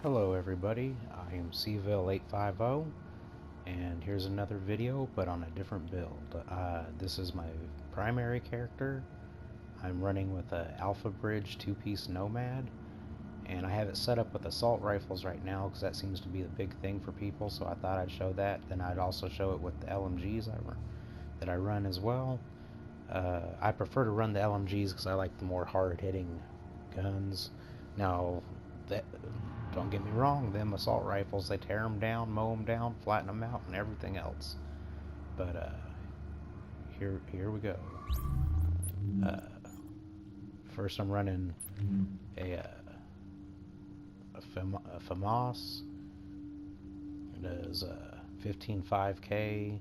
Hello everybody, I am Cville850 and here's another video but on a different build. This is my primary character. I'm running with a Alpha Bridge 2-piece Nomad and I have it set up with assault rifles right now because that seems to be the big thing for people, so I thought I'd show that. Then I'd also show it with the LMGs that I run as well. I prefer to run the LMGs because I like the more hard-hitting guns. Now, that, don't get me wrong, them assault rifles, they tear them down, mow them down, flatten them out, and everything else. But here we go. Uh, First, I'm running a FAMAS. It is 15.5K.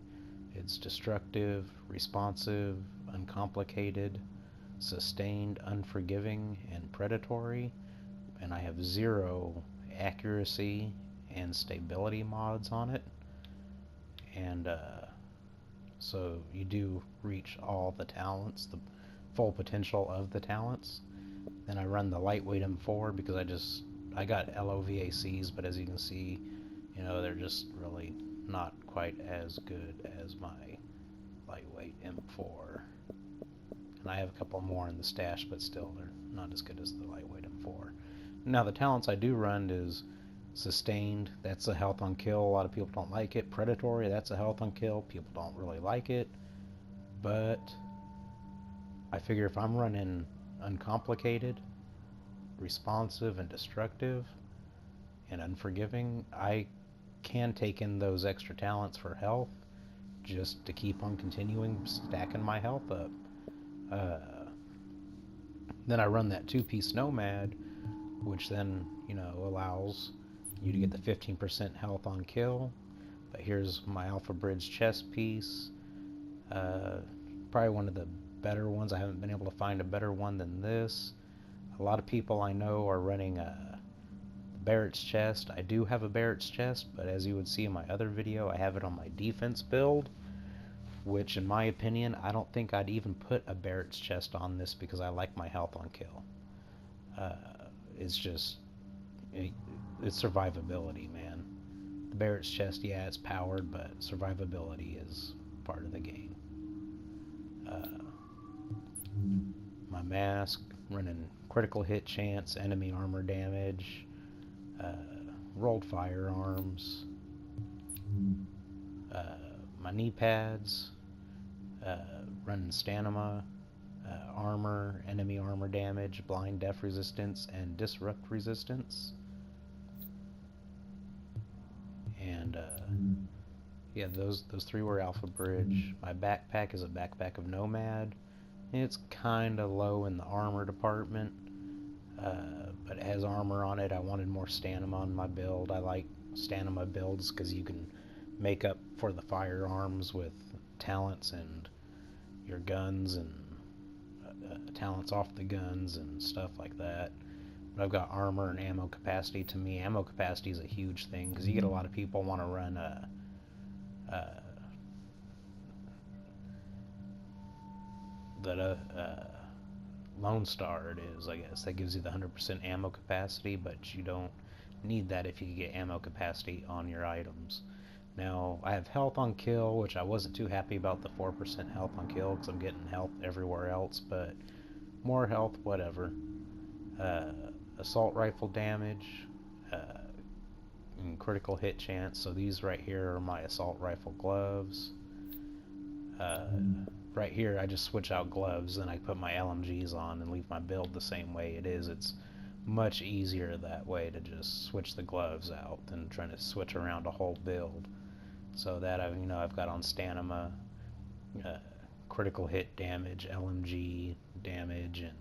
It's destructive, responsive, uncomplicated, sustained, unforgiving, and predatory. And I have 0 accuracy and stability mods on it. And so you do reach all the talents, the full potential of the talents. Then I run the lightweight M4 because I got LOVACs, but as you can see, you know, they're just really not quite as good as my lightweight M4. And I have a couple more in the stash, but still they're not as good as the lightweight M4. Now the talents I do run is sustained, that's a health on kill, a lot of people don't like it. Predatory, that's a health on kill, people don't really like it. But I figure if I'm running uncomplicated, responsive, and destructive, and unforgiving, I can take in those extra talents for health just to keep on continuing stacking my health up. Then I run that 2-piece Nomad, which then, you know, allows you to get the 15% health on kill. But here's my Alpha Bridge chest piece. Probably one of the better ones. I haven't been able to find a better one than this. A lot of people I know are running Barrett's chest. I do have a Barrett's chest, but as you would see in my other video, I have it on my defense build, which in my opinion, I don't think I'd even put a Barrett's chest on this because I like my health on kill. It's just, it's survivability, man. The Barrett's chest, yeah, it's powered, but survivability is part of the game. My mask, running critical hit chance, enemy armor damage, rolled firearms, my knee pads, running stamina, armor, enemy armor damage, blind def resistance, and disrupt resistance. And yeah, those 3 were Alpha Bridge. My backpack is a backpack of Nomad. It's kind of low in the armor department, but it has armor on it. I wanted more stamina on my build. I like stamina builds because you can make up for the firearms with talents and your guns and talents off the guns and stuff like that. But I've got armor and ammo capacity. To me, ammo capacity is a huge thing because you get a lot of people want to run Lone Star, it is, I guess. That gives you the 100% ammo capacity, but you don't need that if you get ammo capacity on your items. Now, I have health on kill, which I wasn't too happy about the 4% health on kill because I'm getting health everywhere else, but more health, whatever. Assault rifle damage, and critical hit chance. So these right here are my assault rifle gloves. Right here I just switch out gloves and I put my LMGs on and leave my build the same way it is. It's much easier that way to just switch the gloves out than trying to switch around a whole build. So that I've got on stamina, critical hit damage, LMG damage, and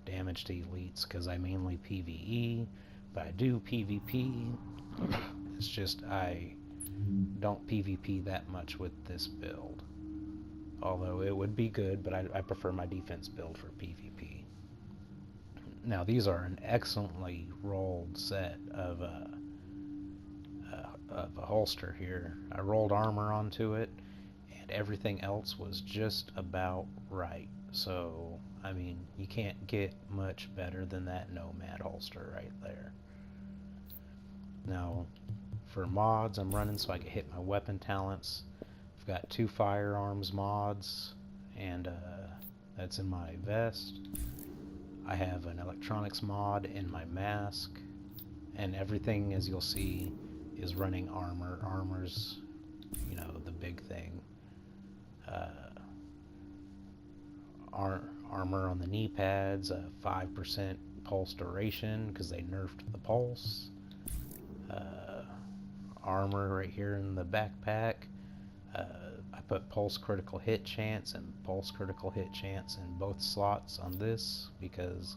damage to elites because I mainly PvE, but I do PvP. It's just I don't PvP that much with this build. Although it would be good, but I prefer my defense build for PvP. Now these are an excellently rolled set of a holster here. I rolled armor onto it, and everything else was just about right. So, I mean, you can't get much better than that Nomad holster right there. Now, for mods, I'm running so I can hit my weapon talents. I've got 2 firearms mods, and that's in my vest. I have an electronics mod in my mask, and everything, as you'll see, is running armor. Armor's, you know, the big thing. Armor on the knee pads, 5% pulse duration because they nerfed the pulse. Armor right here in the backpack. I put pulse critical hit chance and pulse critical hit chance in both slots on this because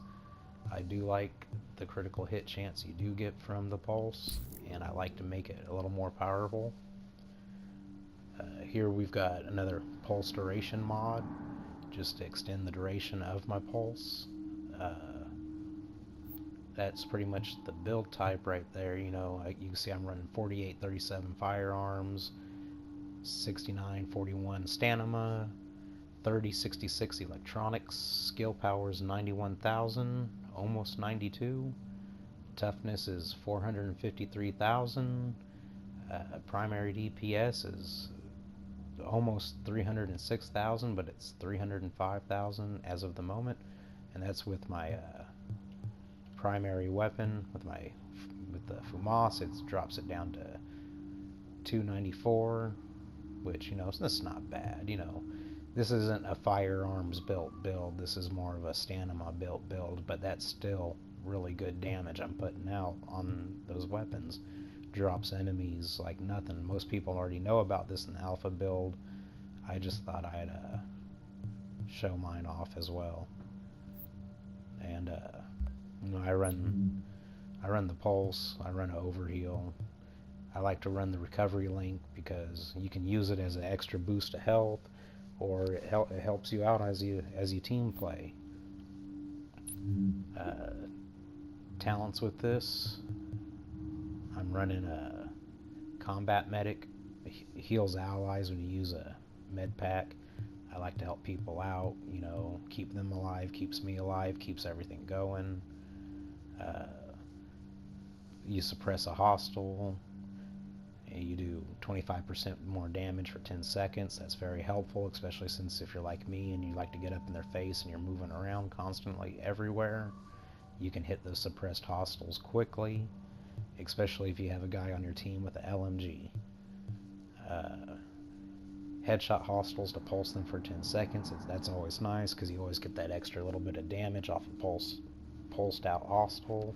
I do like the critical hit chance you do get from the pulse, and I like to make it a little more powerful. Here we've got another pulse duration mod, just to extend the duration of my pulse. That's pretty much the build type right there. You know, you can see I'm running 4837 firearms, 6941 stamina, 3066 electronics, skill power is 91,000, almost 92. Toughness is 453,000. Primary DPS is almost 306,000, but it's 305,000 as of the moment, and that's with my primary weapon. With the FAMAS, it drops it down to 294, which, you know, that's not bad. You know, this isn't a firearms built build, this is more of a stamina built build, but that's still really good damage I'm putting out on those weapons. Drops enemies like nothing. Most people already know about this in the Alpha build. I just thought I'd show mine off as well. And you know, I run the pulse, I run an overheal. I like to run the recovery link because you can use it as an extra boost to health, or it helps you out as you team play. Talents with this, I'm running a combat medic. It heals allies when you use a med pack. I like to help people out, you know, keep them alive, keeps me alive, keeps everything going. You suppress a hostile, and you do 25% more damage for 10 seconds. That's very helpful, especially since if you're like me and you like to get up in their face and you're moving around constantly everywhere, you can hit those suppressed hostiles quickly, especially if you have a guy on your team with an LMG. Headshot hostiles to pulse them for 10 seconds. That's always nice because you always get that extra little bit of damage off a pulsed out hostile.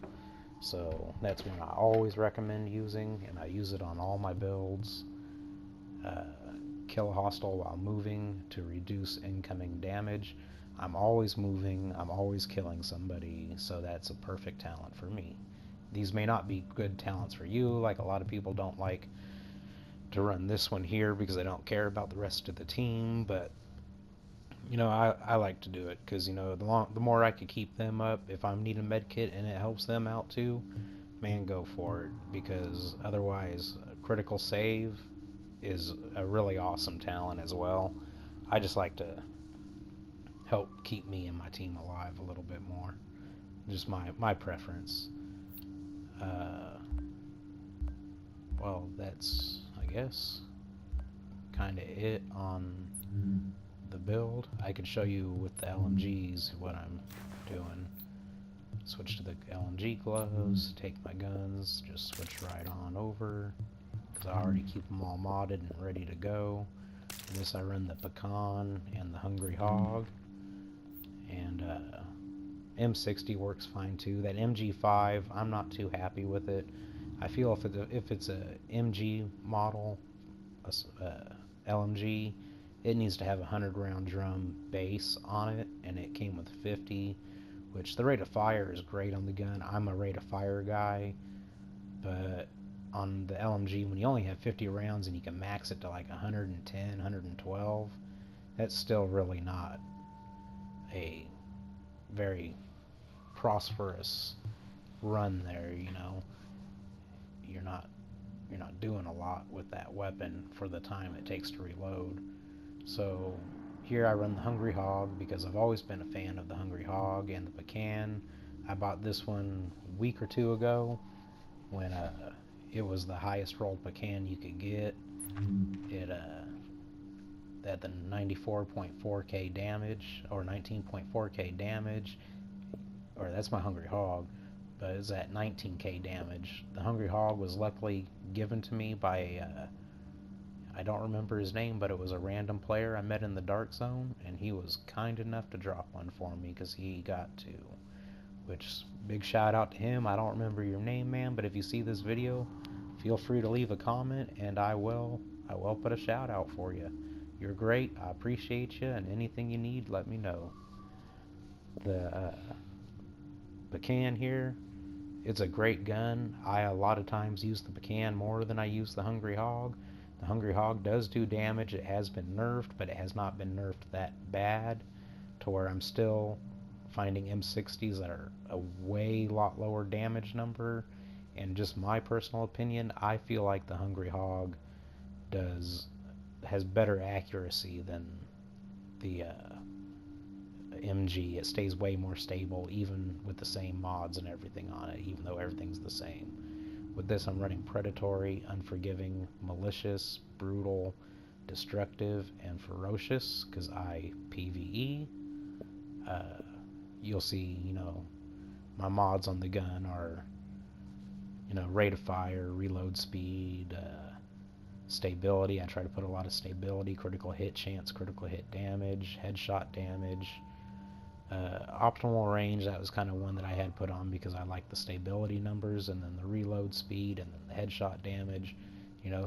So that's one I always recommend using, and I use it on all my builds. Kill a hostile while moving to reduce incoming damage. I'm always moving, I'm always killing somebody, so that's a perfect talent for me. These may not be good talents for you, like a lot of people don't like to run this one here because they don't care about the rest of the team, but you know, I like to do it because, you know, the more I could keep them up, if I'm needing a med kit and it helps them out too, man, go for it, because otherwise critical save is a really awesome talent as well. I just like to help keep me and my team alive a little bit more. Just my preference. Well, that's, I guess, kind of it on the build. I can show you with the LMGs what I'm doing. Switch to the LMG gloves, take my guns, just switch right on over, because I already keep them all modded and ready to go. For this I run the Pecan and the Hungry Hog, and M60 works fine too. That MG5, I'm not too happy with it. I feel if it's a MG model, LMG, it needs to have a 100 round drum base on it, and it came with 50, which the rate of fire is great on the gun. I'm a rate of fire guy, but on the LMG, when you only have 50 rounds and you can max it to like 110, 112, that's still really not a very prosperous run there, you know. You're not doing a lot with that weapon for the time it takes to reload. So here I run the Hungry Hog because I've always been a fan of the Hungry Hog and the Pecan. I bought this one a week or two ago when it was the highest rolled pecan you could get. It at the 94.4k damage, or 19.4k damage, or that's my Hungry Hog, but it's at 19k damage. The Hungry Hog was luckily given to me by I don't remember his name, but it was a random player I met in the Dark Zone, and he was kind enough to drop one for me because he got to. Which, big shout out to him. I don't remember your name, man, but if you see this video, feel free to leave a comment, and I will put a shout out for you. You're great. I appreciate you, and anything you need, let me know. The pecan here, it's a great gun. I a lot of times use the pecan more than I use the Hungry Hog. The Hungry Hog does do damage. It has been nerfed, but it has not been nerfed that bad to where I'm still finding M60s that are a lot lower damage number. And just my personal opinion, I feel like the Hungry Hog has better accuracy than the MG. It stays way more stable even with the same mods and everything on it, even though everything's the same. With this, I'm running Predatory, Unforgiving, Malicious, Brutal, Destructive, and Ferocious, because I PvE. You'll see, my mods on the gun are, rate of fire, reload speed, stability. I try to put a lot of stability, critical hit chance, critical hit damage, headshot damage. Optimal range, that was kind of one that I had put on because I like the stability numbers, and then the reload speed, and then the headshot damage,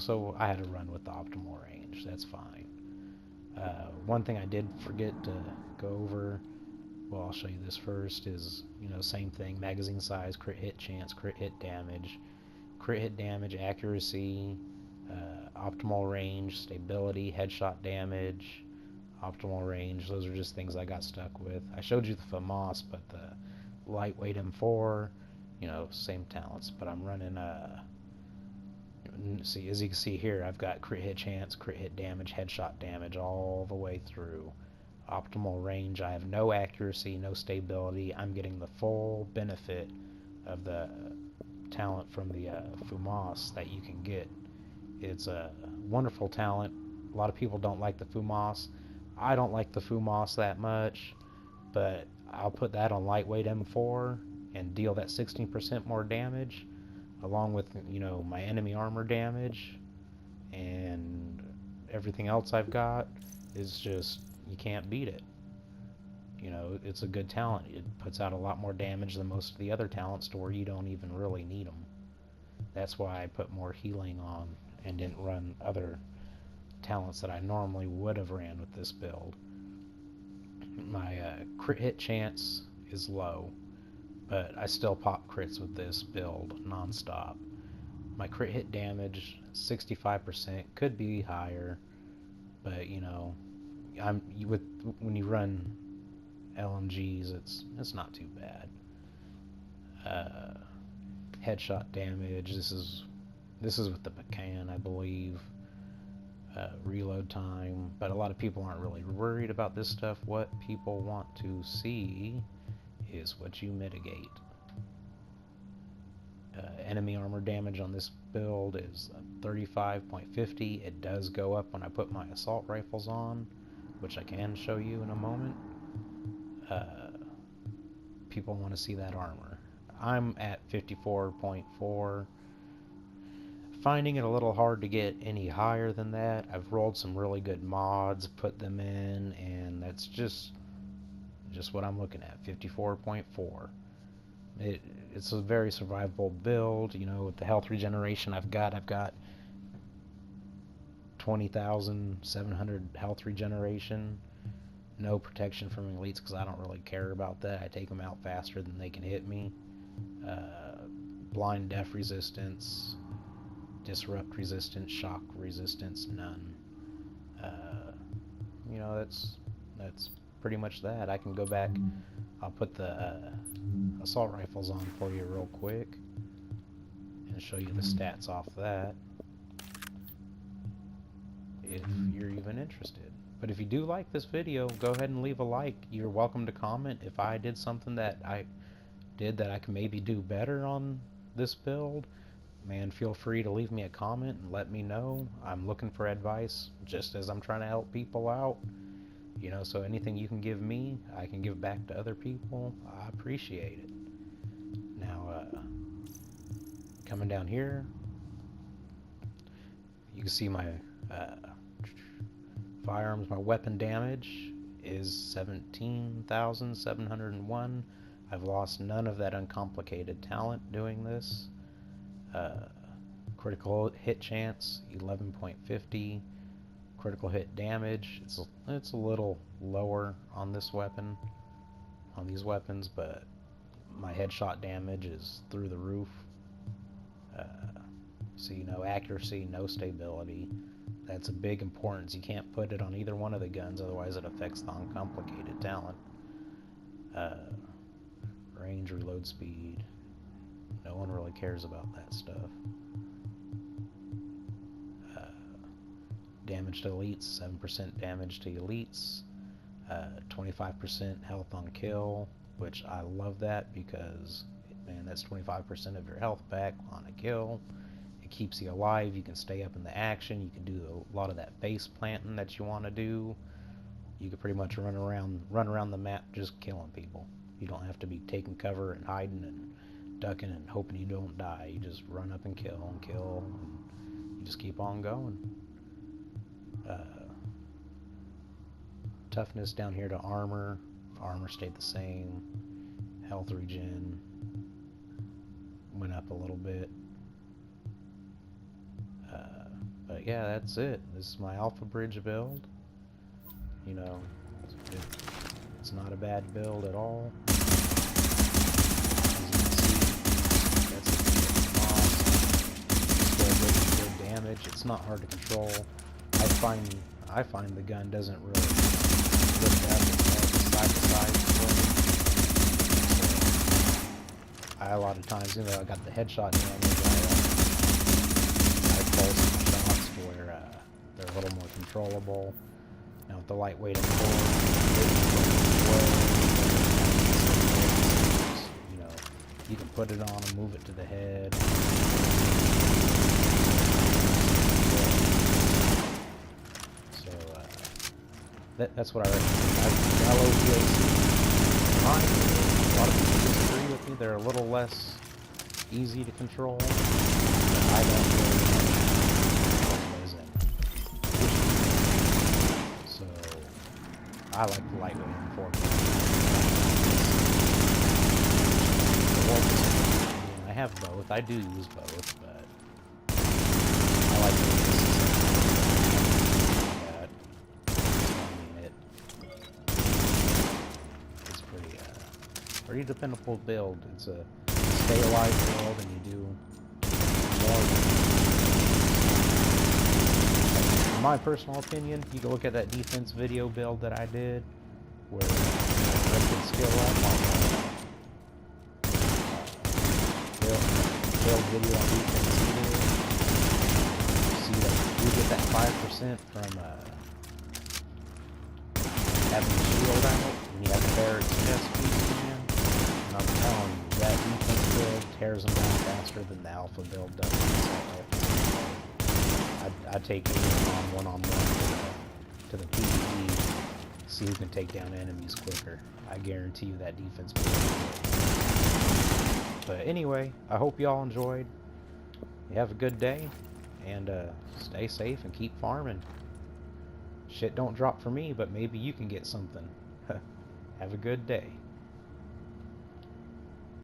so I had to run with the optimal range. That's fine. One thing I did forget to go over, well, I'll show you this first, is, same thing, magazine size, crit hit chance, crit hit damage, accuracy, optimal range, stability, headshot damage, optimal range. Those are just things I got stuck with. I showed you the FAMAS, but the lightweight M4, same talents, but I'm running see, as you can see here, I've got crit hit chance, crit hit damage, headshot damage all the way through. Optimal range, I have no accuracy, no stability. I'm getting the full benefit of the talent from the FAMAS that you can get. It's a wonderful talent. A lot of people don't like the FAMAS. I don't like the FAMAS that much, but I'll put that on lightweight M4 and deal that 16% more damage, along with, my enemy armor damage, and everything else I've got is just, you can't beat it. It's a good talent. It puts out a lot more damage than most of the other talents to where you don't even really need them. That's why I put more healing on and didn't run other talents that I normally would have ran with this build. My crit hit chance is low, but I still pop crits with this build non-stop. My crit hit damage, 65%, could be higher, but when you run LMGs, it's not too bad. Headshot damage, this is with the pecan, I believe. Reload time, but a lot of people aren't really worried about this stuff. What people want to see is what you mitigate. Enemy armor damage on this build is 35.50. It does go up when I put my assault rifles on, which I can show you in a moment. People want to see that armor. I'm at 54.4. Finding it a little hard to get any higher than that. I've rolled some really good mods, put them in, and that's just what I'm looking at, 54.4. It's a very survivable build, with the health regeneration I've got 20,700 health regeneration. No protection from elites because I don't really care about that. I take them out faster than they can hit me. Blind death resistance, disrupt resistance, shock resistance, none. That's pretty much that. I can go back. I'll put the assault rifles on for you real quick and show you the stats off that, if you're even interested. But if you do like this video, go ahead and leave a like. You're welcome to comment if I did something that I can maybe do better on this build. man, feel free to leave me a comment and let me know. I'm looking for advice just as I'm trying to help people out. You know, so anything you can give me, I can give back to other people. I appreciate it. Now, coming down here, you can see my firearms, my weapon damage is 17,701. I've lost none of that uncomplicated talent doing this. Critical hit chance, 11.50. Critical hit damage, it's a little lower on this weapon, on these weapons, but my headshot damage is through the roof. So, you know, accuracy, no stability. That's a big importance. You can't put it on either one of the guns, otherwise it affects the uncomplicated talent. Range, reload speed. No one really cares about that stuff. Damage to elites, 7% damage to elites, 25% health on kill, which I love that because, man, that's 25% of your health back on a kill. It keeps you alive, you can stay up in the action, you can do a lot of that base planting that you want to do. You can pretty much run around the map just killing people. You don't have to be taking cover and hiding and ducking and hoping you don't die. You just run up and kill, and you just keep on going. Toughness down here to armor. Armor stayed the same. Health regen went up a little bit. But yeah, that's it. This is my Alpha Bridge build. You know, it's not a bad build at all. As you can see, that's good damage. It's not hard to control. I find the gun doesn't really lift up side to side. So a lot of times, you know, I got the headshot damage. I pull some shots where they're a little more controllable. Now with the lightweight and you know, you can put it on and move it to the head. That's what I recommend. LOGAC. A lot of people disagree with me. They're a little less easy to control. But I don't really so I like the lightweight and forward. I have both. I do use both, but I like the pretty dependable build. It's a stay alive build, and you do more than, in my personal opinion, you can look at that defense video build that I did, where I lifted skill up on the build video on defense. See that you get that 5% from having the shield out, and you have the barracks chest piece in there. And I'm telling you, that defense build tears them down faster than the Alpha build does. I'd take it one-on-one to the PvE, see who can take down enemies quicker. I guarantee you that defense build. But anyway, I hope y'all enjoyed. You have a good day, and stay safe and keep farming. Shit don't drop for me, but maybe you can get something. Have a good day.